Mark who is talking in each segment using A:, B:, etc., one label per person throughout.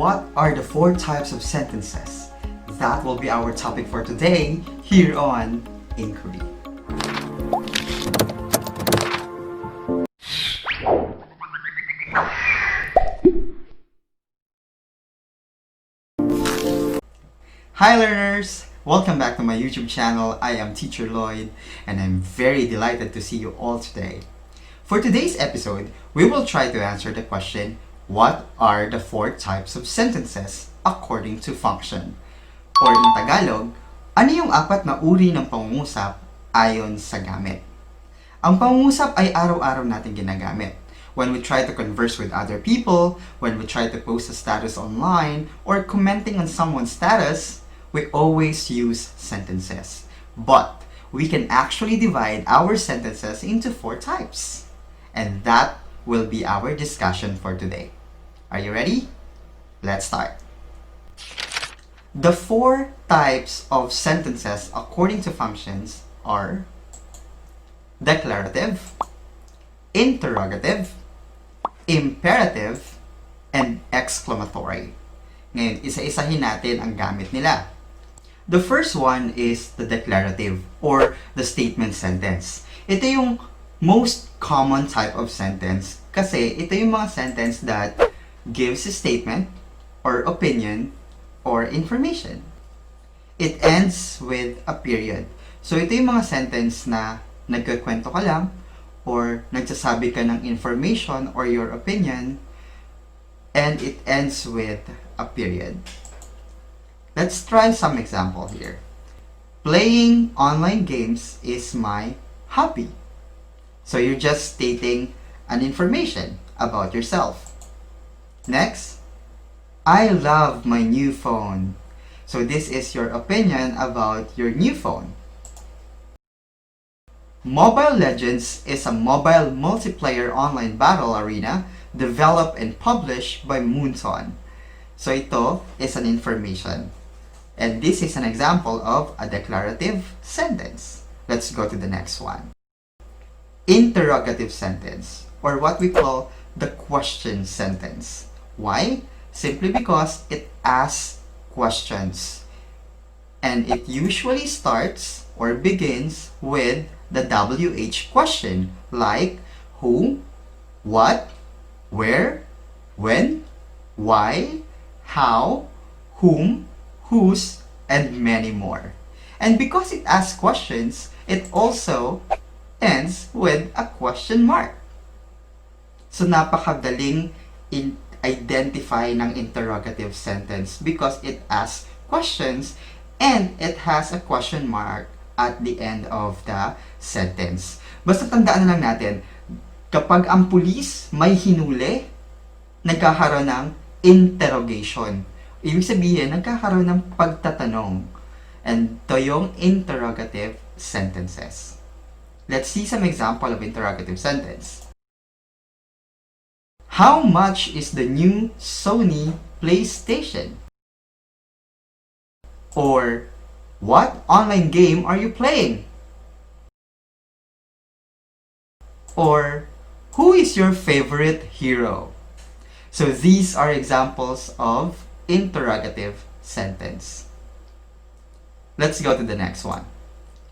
A: What are the 4 types of sentences? That will be our topic for today here on Inquiry. Hi learners! Welcome back to my YouTube channel. I am Teacher Lloyd and I'm very delighted to see you all today. For today's episode, we will try to answer the question, what are the 4 types of sentences according to function? Or in Tagalog, ano yung 4 na uri ng pangungusap ayon sa gamit? Ang pangungusap ay araw-araw natin ginagamit. When we try to converse with other people, when we try to post a status online, or commenting on someone's status, we always use sentences. But we can actually divide our sentences into 4 types. And that will be our discussion for today. Are you ready? Let's start. The 4 types of sentences according to functions are declarative, interrogative, imperative, and exclamatory. Ngayon, isa-isahin natin ang gamit nila. The first one is the declarative or the statement sentence. Ito yung most common type of sentence kasi ito yung mga sentence that gives a statement or opinion or information. It ends with a period. So ito yung mga sentence na nagkakwento ka lang or nagsasabi ka ng information or your opinion and it ends with a period. Let's try some example here. Playing online games is my hobby. So you're just stating an information about yourself. Next, I love my new phone. So this is your opinion about your new phone. Mobile Legends is a mobile multiplayer online battle arena developed and published by Moonton. So ito is an information. And this is an example of a declarative sentence. Let's go to the next one. Interrogative sentence, or what we call the question sentence. Why? Simply because it asks questions. And it usually starts or begins with the WH question, like who, what, where, when, why, how, whom, whose, and many more. And because it asks questions, it also ends with a question mark. So napakadaling identify ng interrogative sentence because it asks questions and it has a question mark at the end of the sentence. Basta tandaan na lang natin, kapag ang pulis may hinuli, nagkakaroon ng interrogation. Ibig sabihin, nagkakaroon ng pagtatanong. And ito yung interrogative sentences. Let's see some example of interrogative sentence. How much is the new Sony PlayStation? Or, what online game are you playing? Or, who is your favorite hero? So these are examples of interrogative sentence. Let's go to the next one.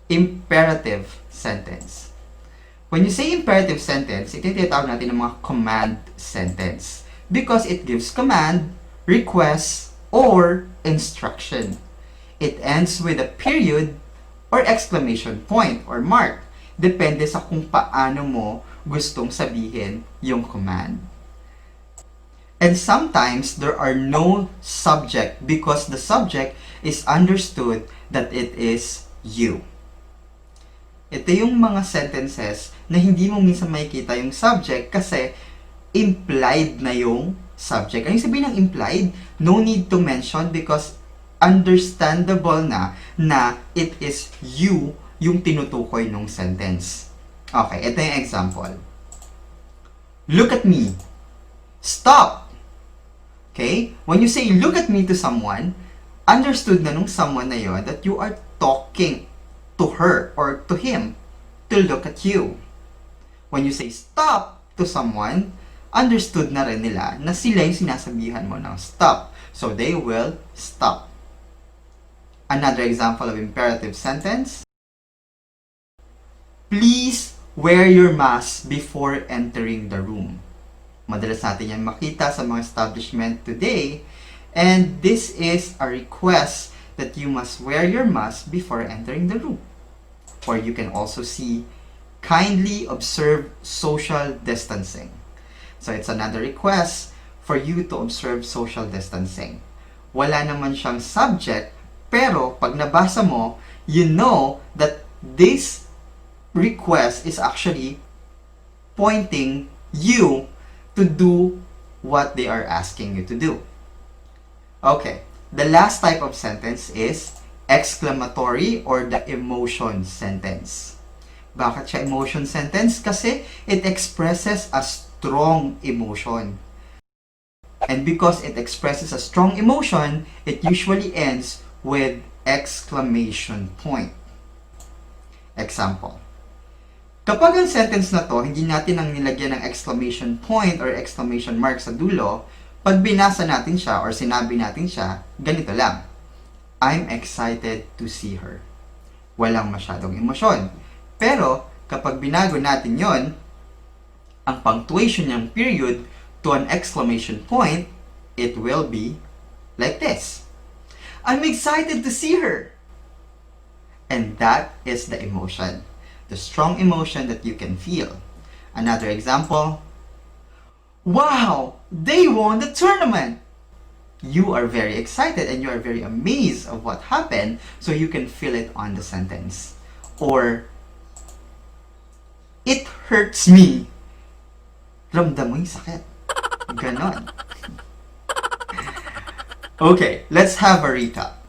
A: Imperative sentence. When you say imperative sentence, ito yung tinatawag natin ng mga command sentence because it gives command, request, or instruction. It ends with a period or exclamation point or mark. Depende sa kung paano mo gustong sabihin yung command. And sometimes there are no subject because the subject is understood that it is you. Ito yung mga sentences na hindi mo minsan makikita yung subject kasi implied na yung subject. Ano yung sabihin ng implied? No need to mention because understandable na it is you yung tinutukoy ng sentence. Okay, ito yung example. Look at me. Stop! Okay? When you say look at me to someone, understood na nung someone na yon that you are talking to her or to him to look at you. When you say stop to someone, understood na rin nila na sila yung sinasabihan mo ng stop. So they will stop. Another example of imperative sentence. Please wear your mask before entering the room. Madalas natin yan makita sa mga establishment today. And this is a request that you must wear your mask before entering the room. Or you can also see, kindly observe social distancing. So it's another request for you to observe social distancing. Wala naman siyang subject, pero pag nabasa mo, you know that this request is actually pointing you to do what they are asking you to do. Okay, the last type of sentence is exclamatory or the emotion sentence. Bakit siya emotion sentence? Kasi it expresses a strong emotion. And because it expresses a strong emotion, it usually ends with exclamation point. Example. Kapag ang sentence na to, hindi natin ang nilagyan ng exclamation point or exclamation mark sa dulo, pag binasa natin siya or sinabi natin siya, ganito lang. I'm excited to see her. Walang masyadong emosyon. Pero, kapag binago natin yon, ang punctuation niyang period to an exclamation point, it will be like this. I'm excited to see her. And that is the emotion. The strong emotion that you can feel. Another example. Wow! They won the tournament! You are very excited and you are very amazed of what happened, so you can feel it on the sentence. Or, it hurts me. Ramdam mo yung sakit. Ganon. Okay, let's have a recap.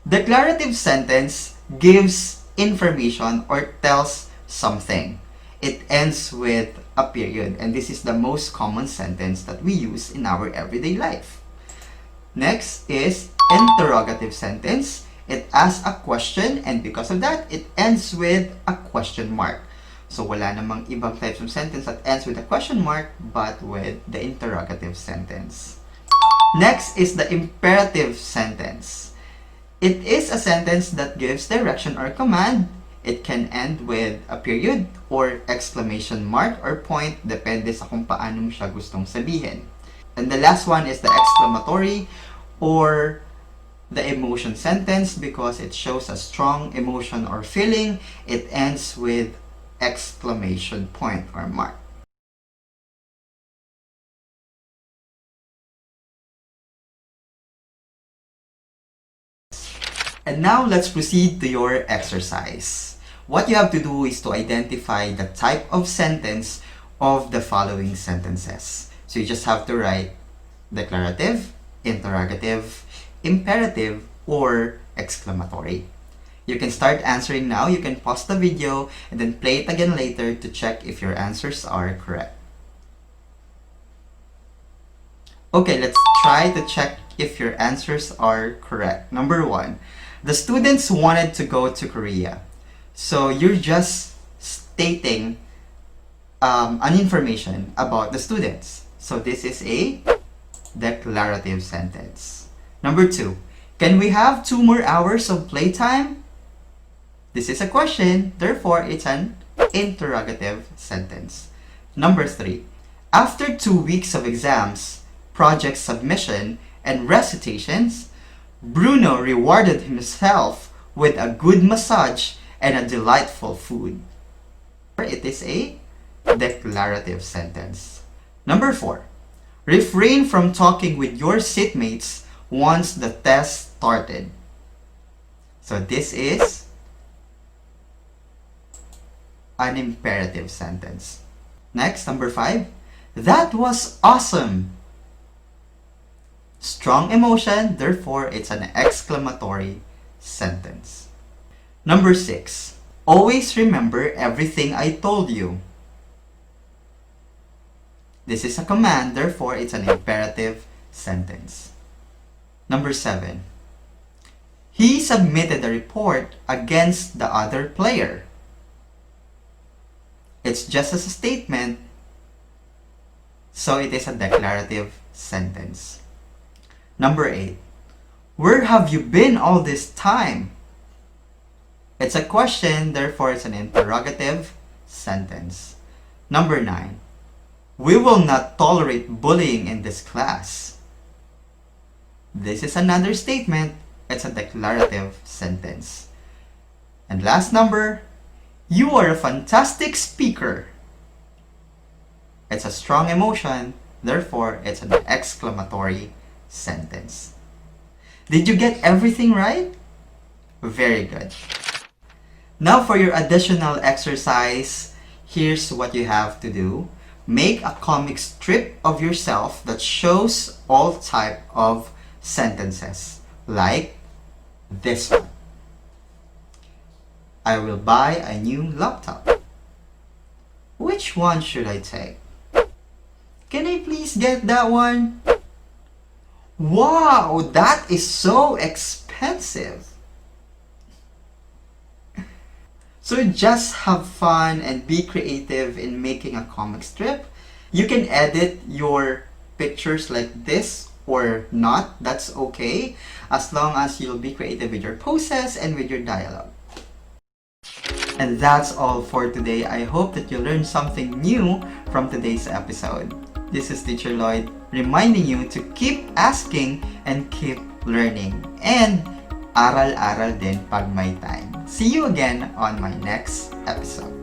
A: Declarative sentence gives information or tells something. It ends with a period, and this is the most common sentence that we use in our everyday life. Next is interrogative sentence. It asks a question, and because of that, it ends with a question mark. So wala namang ibang types of sentence that ends with a question mark, but with the interrogative sentence. Next is the imperative sentence. It is a sentence that gives direction or command. It can end with a period or exclamation mark or point, depende sa kung paano mo siya gustong sabihin. And the last one is the exclamatory or the emotion sentence because it shows a strong emotion or feeling. It ends with exclamation point or mark. And now let's proceed to your exercise. What you have to do is to identify the type of sentence of the following sentences. So you just have to write declarative, interrogative, imperative, or exclamatory. You can start answering now. You can pause the video and then play it again later to check if your answers are correct. Okay, let's try to check if your answers are correct. Number 1, the students wanted to go to Korea. So you're just stating an information about the students. So this is a declarative sentence. Number 2, can we have 2 more hours of playtime? This is a question, therefore it's an interrogative sentence. Number 3, after 2 weeks of exams, project submission, and recitations, Bruno rewarded himself with a good massage and a delightful food. It is a declarative sentence. Number 4, refrain from talking with your seatmates once the test started. So this is an imperative sentence. Next, number 5, that was awesome. Strong emotion, therefore it's an exclamatory sentence. Number 6, always remember everything I told you. This is a command, therefore it's an imperative sentence. Number 7, he submitted a report against the other player. It's just as a statement, So it is a declarative sentence. Number 8. Where have you been all this time? It's a question, therefore it's an interrogative sentence. Number 9. We will not tolerate bullying in this class. This is another statement. It's a declarative sentence. And last number, you are a fantastic speaker. It's a strong emotion, therefore it's an exclamatory sentence. Did you get everything right? Very good. Now for your additional exercise, here's what you have to do. Make a comic strip of yourself that shows all type of sentences, like this one. I will buy a new laptop. Which one should I take? Can I please get that one? Wow, that is so expensive. So just have fun and be creative in making a comic strip. You can edit your pictures like this or not, that's okay, as long as you'll be creative with your poses and with your dialogue. And that's all for today. I hope that you learned something new from today's episode. This is Teacher Lloyd reminding you to keep asking and keep learning. And aral-aral din pag may time. See you again on my next episode.